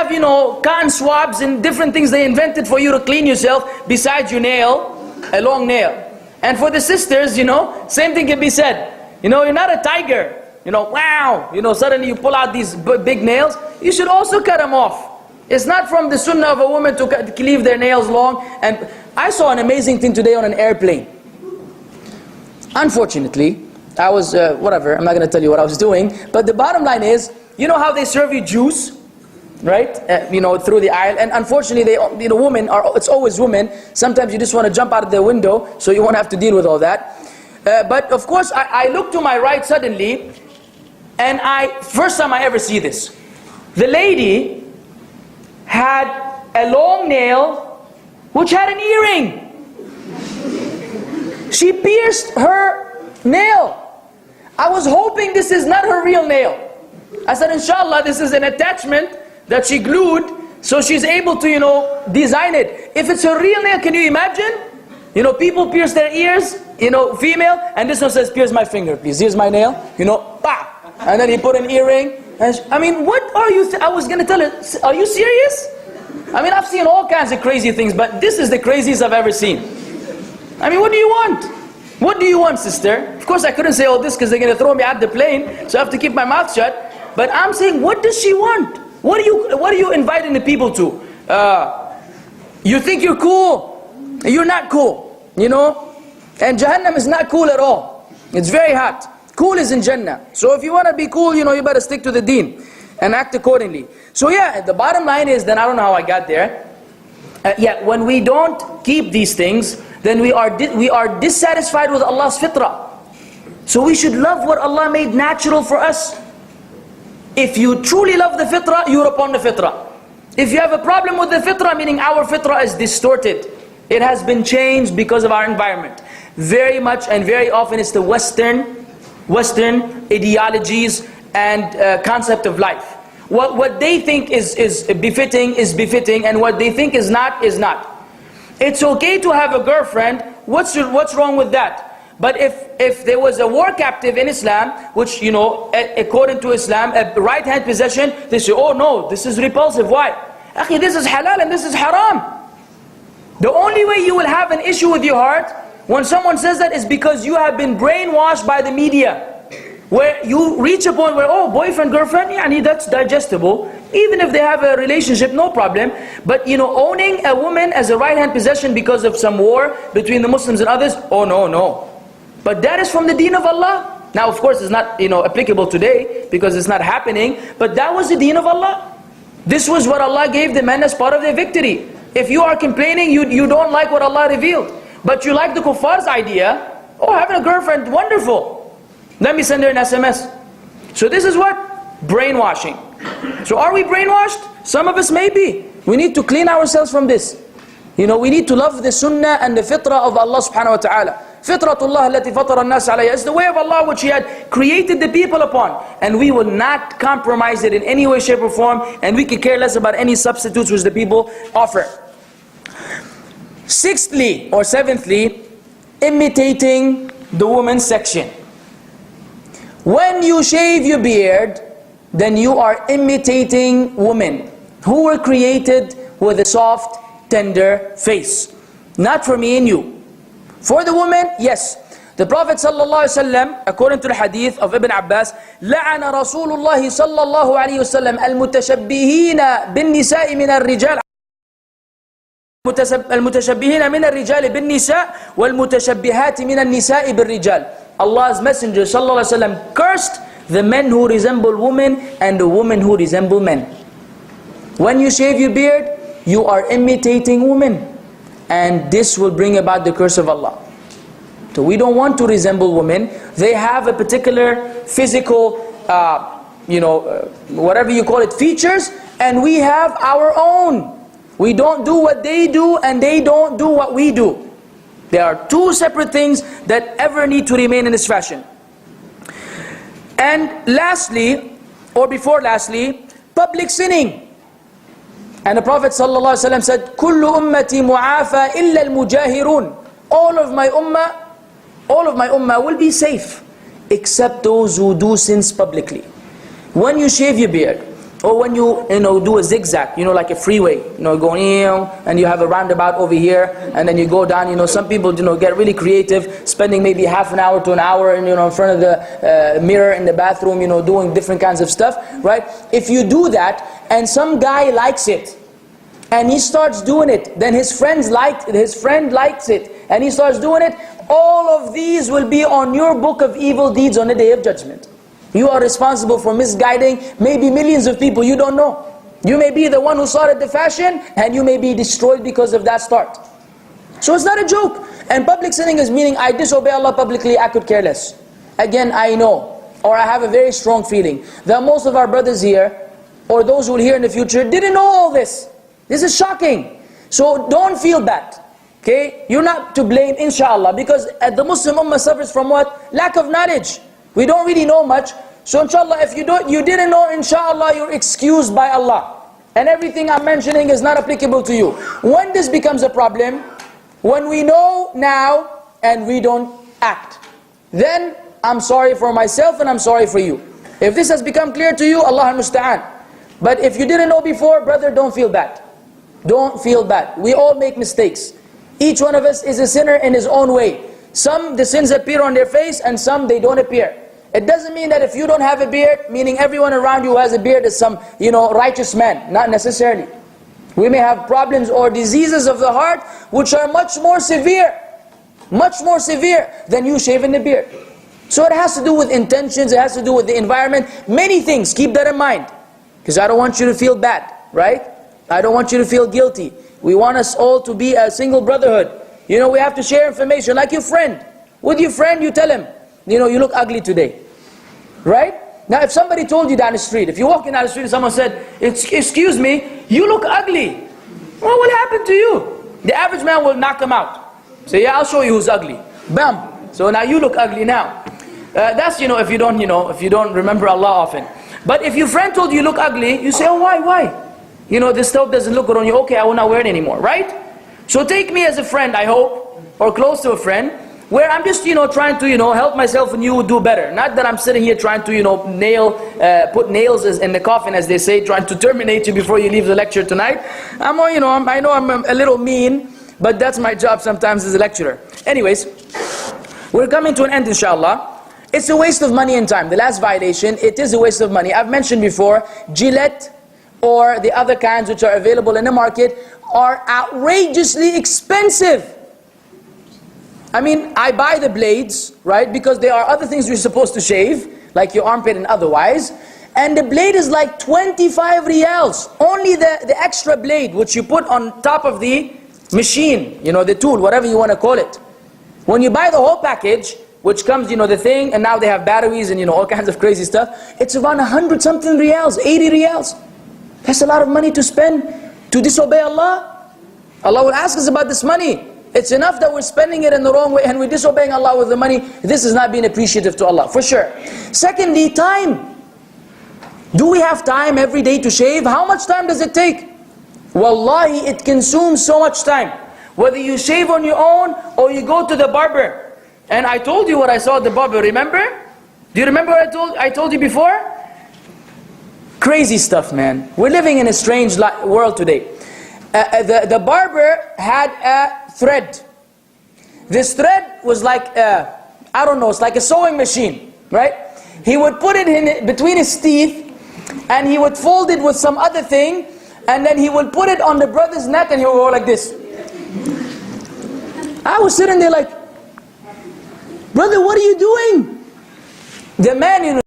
have, you know, cotton swabs and different things they invented for you to clean yourself besides your nail, a long nail. And for the sisters, you know, same thing can be said. You know, you're not a tiger. You know, wow, you know, suddenly you pull out these big nails. You should also cut them off. It's not from the sunnah of a woman to leave their nails long. And I saw an amazing thing today on an airplane. Unfortunately, I was, whatever, I'm not going to tell you what I was doing. But the bottom line is, you know how they serve you juice? Right? You know, through the aisle. And unfortunately, they, you know, women are, it's always women. Sometimes you just want to jump out of the window, so you won't have to deal with all that. But of course, I look to my right suddenly, and first time I ever see this. The lady had a long nail, which had an earring. She pierced her nail. I was hoping this is not her real nail. I said, inshallah, this is an attachment that she glued, so she's able to, you know, design it. If it's her real nail, can you imagine? You know, people pierce their ears, you know, female, and this one says, pierce my finger, please. Here's my nail, you know, bah! And then he put an earring. And I mean, what are you, I was going to tell her, are you serious? I mean, I've seen all kinds of crazy things, but this is the craziest I've ever seen. I mean, what do you want? What do you want, sister? Of course, I couldn't say all this because they're going to throw me out the plane, so I have to keep my mouth shut. But I'm saying, what does she want? What are you inviting the people to? You think you're cool? You're not cool, you know? And Jahannam is not cool at all. It's very hot. Cool is in Jannah. So if you want to be cool, you know, you better stick to the deen and act accordingly. So yeah, the bottom line is, then I don't know how I got there. Yeah, when we don't keep these things, then we are dissatisfied with Allah's fitrah. So we should love what Allah made natural for us. If you truly love the fitrah, you're upon the fitrah. If you have a problem with the fitrah, meaning our fitrah is distorted, it has been changed because of our environment. Very much and very often it's the Western ideologies and concept of life. What they think is befitting, and what they think is not, is not. It's okay to have a girlfriend. What's wrong with that? But if there was a war captive in Islam, which, you know, according to Islam, a right hand possession, they say, oh no, this is repulsive. Why? Akhi, this is halal and this is haram. The only way you will have an issue with your heart when someone says that is because you have been brainwashed by the media. Where you reach a point where, oh, boyfriend, girlfriend, yani that's digestible. Even if they have a relationship, no problem. But, you know, owning a woman as a right-hand possession because of some war between the Muslims and others, oh no, no. But that is from the deen of Allah. Now, of course, it's not, you know, applicable today because it's not happening. But that was the deen of Allah. This was what Allah gave the men as part of their victory. If you are complaining, you don't like what Allah revealed, but you like the kuffar's idea, oh, having a girlfriend, wonderful. Let me send her an SMS. So this is what? Brainwashing. So are we brainwashed? Some of us may be. We need to clean ourselves from this. You know, we need to love the sunnah and the fitrah of Allah subhanahu wa ta'ala. Fitratullah allati fatara an-nas alayha. It's the way of Allah which He had created the people upon. And we will not compromise it in any way, shape or form. And we can care less about any substitutes which the people offer. Sixthly or seventhly, imitating the woman's section. When you shave your beard, then you are imitating women who were created with a soft, tender face. Not for me and you. For the woman, yes. The Prophet ﷺ, according to the hadith of Ibn Abbas, لَعَنَ رَسُولُ اللَّهِ صَلَّى اللَّهُ عَلَيْهِ وسلم المتشبهين بالنساء من الرجال المتشبهين من الرجال بالنساء والمتشبهات من النساء بالرجال. Allah's Messenger ﷺ cursed the men who resemble women and the women who resemble men. When you shave your beard, you are imitating women, and this will bring about the curse of Allah. So we don't want to resemble women. They have a particular physical, whatever you call it, features, and we have our own. We don't do what they do, and they don't do what we do. There are two separate things that ever need to remain in this fashion. And lastly, or before lastly, public sinning. And the Prophet ﷺ said, كُلُّ أُمَّتِي مُعَافَى إِلَّا الْمُجَاهِرُونَ. All of my ummah will be safe, except those who do sins publicly. When you shave your beard, Or when you do a zigzag, like a freeway, going and you have a roundabout over here, and then you go down. Some people get really creative, spending maybe half an hour to an hour in front of the mirror in the bathroom, doing different kinds of stuff, right? If you do that and some guy likes it and he starts doing it, then his friend likes it and he starts doing it, all of these will be on your book of evil deeds on the Day of Judgment. You are responsible for misguiding maybe millions of people you don't know. You may be the one who started the fashion, and you may be destroyed because of that start. So it's not a joke. And public sinning is meaning I disobey Allah publicly, I could care less. Again, I know, or I have a very strong feeling that most of our brothers here, or those who will hear in the future, didn't know all this. This is shocking. So don't feel bad. Okay? You're not to blame, inshallah, because the Muslim Ummah suffers from what? Lack of knowledge. We don't really know much. So inshallah, if you didn't know, inshallah, you're excused by Allah. And everything I'm mentioning is not applicable to you. When this becomes a problem, when we know now and we don't act, then I'm sorry for myself and I'm sorry for you. If this has become clear to you, Allah al-Musta'an. But if you didn't know before, brother, don't feel bad. Don't feel bad. We all make mistakes. Each one of us is a sinner in his own way. Some, the sins appear on their face, and some, they don't appear. It doesn't mean that if you don't have a beard, meaning everyone around you who has a beard is some, righteous man. Not necessarily. We may have problems or diseases of the heart which are much more severe than you shaving the beard. So it has to do with intentions, it has to do with the environment, many things. Keep that in mind. Because I don't want you to feel bad, right? I don't want you to feel guilty. We want us all to be a single brotherhood. We have to share information, like your friend. With your friend, you tell him, you look ugly today. Right? Now, if somebody told you down the street, if you're walking down the street and someone said, excuse me, you look ugly. What will happen to you? The average man will knock him out. Say, yeah, I'll show you who's ugly. Bam. So now you look ugly now. That's, if you don't remember Allah often. But if your friend told you look ugly, you say, oh, why? This stuff doesn't look good on you. Okay, I will not wear it anymore, right? So take me as a friend, I hope, or close to a friend, where I'm just, trying to, help myself and you do better. Not that I'm sitting here trying to, put nails in the coffin, as they say, trying to terminate you before you leave the lecture tonight. I know I'm a little mean, but that's my job sometimes as a lecturer. Anyways, we're coming to an end, inshallah. It's a waste of money and time. The last violation, it is a waste of money. I've mentioned before, Gillette or the other kinds which are available in the market are outrageously expensive. I mean, I buy the blades, right, because there are other things you're supposed to shave, like your armpit and otherwise, and the blade is like 25 riyals. Only the extra blade, which you put on top of the machine, the tool, whatever you want to call it. When you buy the whole package, which comes, the thing, and now they have batteries and, all kinds of crazy stuff, it's around 100 something riyals, 80 riyals. That's a lot of money to spend to disobey Allah. Allah will ask us about this money. It's enough that we're spending it in the wrong way and we're disobeying Allah with the money. This is not being appreciative to Allah, for sure. Secondly, time. Do we have time every day to shave? How much time does it take? Wallahi, it consumes so much time. Whether you shave on your own or you go to the barber. And I told you what I saw at the barber, remember? Do you remember what I told you before? Crazy stuff, man. We're living in a strange world today. The barber had a thread. This thread was like, I don't know, it's like a sewing machine, right? He would put it in between his teeth, and he would fold it with some other thing, and then he would put it on the brother's neck, and he would go like this. I was sitting there like, brother, what are you doing? The man,